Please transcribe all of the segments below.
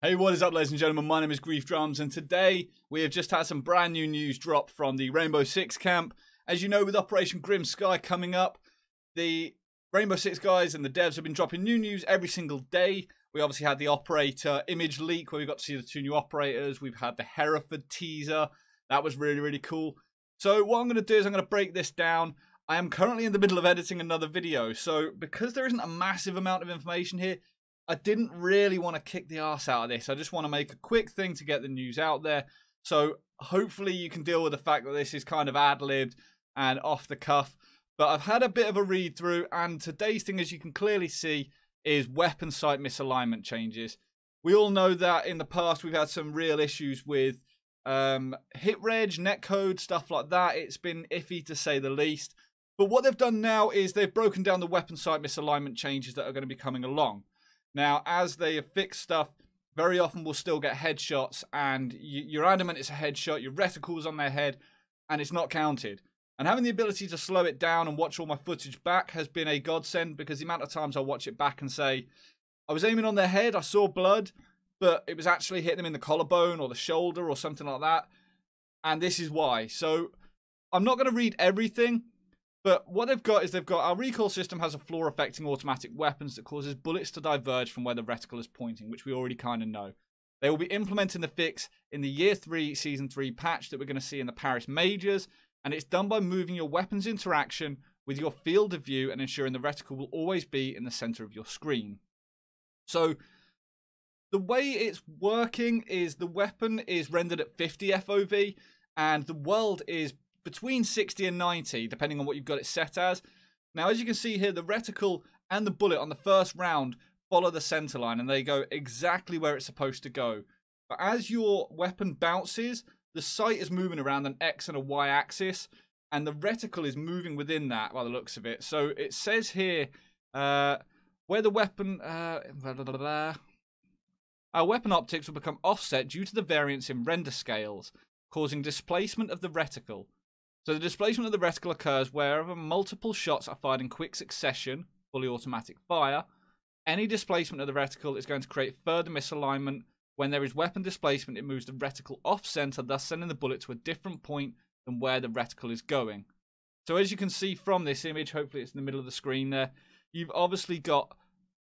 Hey, what is up, ladies and gentlemen? My name is Griefdrums, and today we have just had some brand new news drop from the Rainbow Six camp. As you know, with Operation Grim Sky coming up, the Rainbow Six guys and the devs have been dropping new news every single day. We obviously had the operator image leak where we got to see the two new operators. We've had the Hereford teaser. That was really, really cool. So what I'm going to do is I'm going to break this down. I am currently in the middle of editing another video, so because there isn't a massive amount of information here, I didn't really want to kick the arse out of this. I just want to make a quick thing to get the news out there. So hopefully you can deal with the fact that this is kind of ad-libbed and off the cuff. But I've had a bit of a read through, and today's thing, as you can clearly see, is weapon sight misalignment changes. We all know that in the past we've had some real issues with hit reg, netcode, stuff like that. It's been iffy to say the least. But what they've done now is they've broken down the weapon sight misalignment changes that are going to be coming along. Now, as they have fixed stuff, very often we'll still get headshots, and you're adamant it's a headshot, your reticle's on their head, and it's not counted. And having the ability to slow it down and watch all my footage back has been a godsend, because the amount of times I watch it back and say, I was aiming on their head, I saw blood, but it was actually hitting them in the collarbone or the shoulder or something like that. And this is why. So I'm not going to read everything. But what they've got is they've got our recoil system has a flaw affecting automatic weapons that causes bullets to diverge from where the reticle is pointing, which we already kind of know. They will be implementing the fix in the Year 3 Season 3 patch that we're going to see in the Paris Majors, and it's done by moving your weapon's interaction with your field of view and ensuring the reticle will always be in the center of your screen. So the way it's working is the weapon is rendered at 50 FOV, and the world is between 60 and 90, depending on what you've got it set as. Now, as you can see here, the reticle and the bullet on the first round follow the center line, and they go exactly where it's supposed to go. But as your weapon bounces, the sight is moving around an X and a Y axis, and the reticle is moving within that by the looks of it. So it says here, where the weapon... our weapon optics will become offset due to the variance in render scales, causing displacement of the reticle. So the displacement of the reticle occurs wherever multiple shots are fired in quick succession, fully automatic fire. Any displacement of the reticle is going to create further misalignment. When there is weapon displacement, it moves the reticle off center, thus sending the bullet to a different point than where the reticle is going. So as you can see from this image, hopefully it's in the middle of the screen there, you've obviously got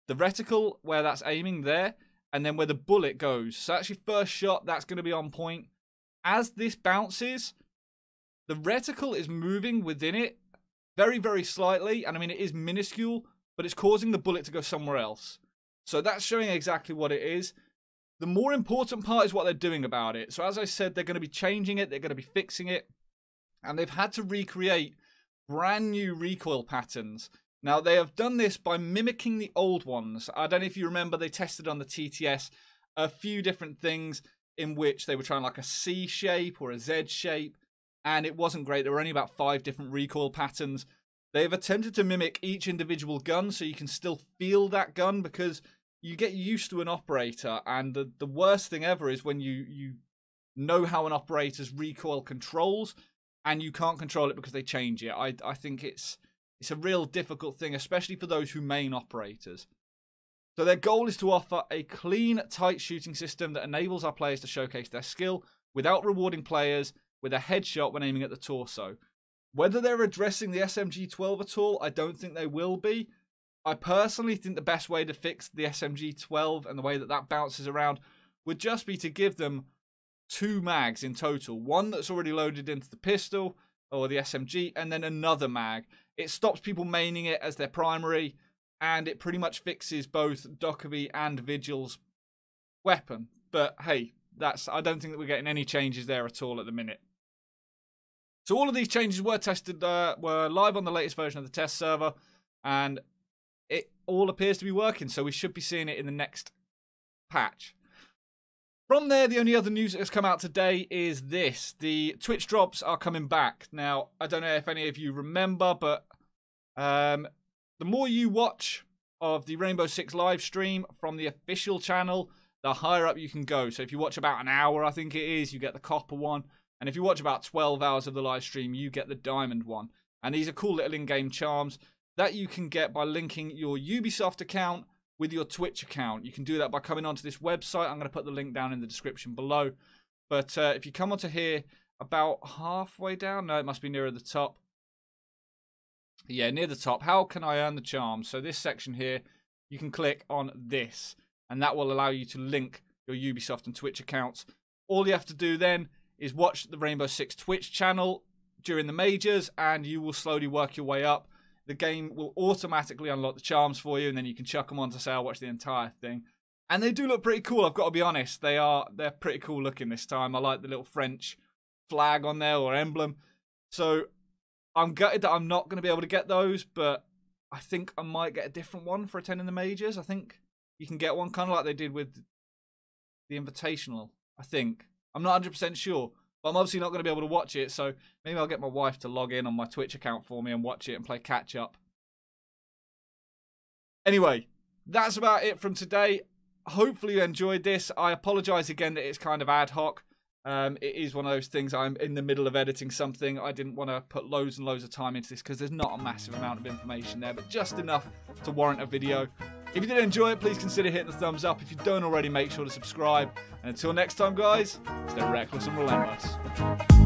the reticle where that's aiming there, and then where the bullet goes. So actually first shot, that's going to be on point. As this bounces, the reticle is moving within it very, very slightly. And I mean, it is minuscule, but it's causing the bullet to go somewhere else. So that's showing exactly what it is. The more important part is what they're doing about it. So as I said, they're going to be changing it. They're going to be fixing it. And they've had to recreate brand new recoil patterns. Now, they have done this by mimicking the old ones. I don't know if you remember, they tested on the TTS a few different things in which they were trying like a C shape or a Z shape, and it wasn't great. There were only about 5 different recoil patterns. They've attempted to mimic each individual gun so you can still feel that gun, because you get used to an operator, and the worst thing ever is when you know how an operator's recoil controls and you can't control it because they change it. I think it's a real difficult thing, especially for those who main operators. So their goal is to offer a clean, tight shooting system that enables our players to showcase their skill without rewarding players with a headshot when aiming at the torso. Whether they're addressing the SMG-12 at all, I don't think they will be. I personally think the best way to fix the SMG-12 and the way that that bounces around would just be to give them 2 mags in total. One that's already loaded into the pistol or the SMG, and then another mag. It stops people maining it as their primary, and it pretty much fixes both Dokkaebi and Vigil's weapon. But hey, I don't think that we're getting any changes there at all at the minute. So all of these changes were tested, were live on the latest version of the test server, and it all appears to be working, so we should be seeing it in the next patch. From there, the only other news that has come out today is this. The Twitch drops are coming back. Now, I don't know if any of you remember, but the more you watch of the Rainbow Six live stream from the official channel, the higher up you can go. So if you watch about an hour, I think it is, you get the copper one. And if you watch about 12 hours of the live stream, you get the diamond one. And these are cool little in-game charms that you can get by linking your Ubisoft account with your Twitch account. You can do that by coming onto this website. I'm going to put the link down in the description below. But if you come onto here about halfway down, no, it must be nearer the top. Yeah, near the top. How can I earn the charms? So this section here, you can click on this, and that will allow you to link your Ubisoft and Twitch accounts. All you have to do then is watch the Rainbow Six Twitch channel during the majors, and you will slowly work your way up. The game will automatically unlock the charms for you, and then you can chuck them on to say, I'll watch the entire thing. And they do look pretty cool, I've got to be honest. They're pretty cool looking this time. I like the little French flag on there, or emblem. So I'm gutted that I'm not going to be able to get those, but I think I might get a different one for attending the majors. I think you can get one kind of like they did with the Invitational, I think. I'm not 100% sure, but I'm obviously not going to be able to watch it, so maybe I'll get my wife to log in on my Twitch account for me and watch it and play catch-up. Anyway, that's about it from today. Hopefully you enjoyed this. I apologise again that it's kind of ad hoc. It is one of those things, I'm in the middle of editing something. I didn't want to put loads and loads of time into this because there's not a massive amount of information there, but just enough to warrant a video. If you did enjoy it, please consider hitting the thumbs up. If you don't already, make sure to subscribe. And until next time, guys, stay reckless and relentless.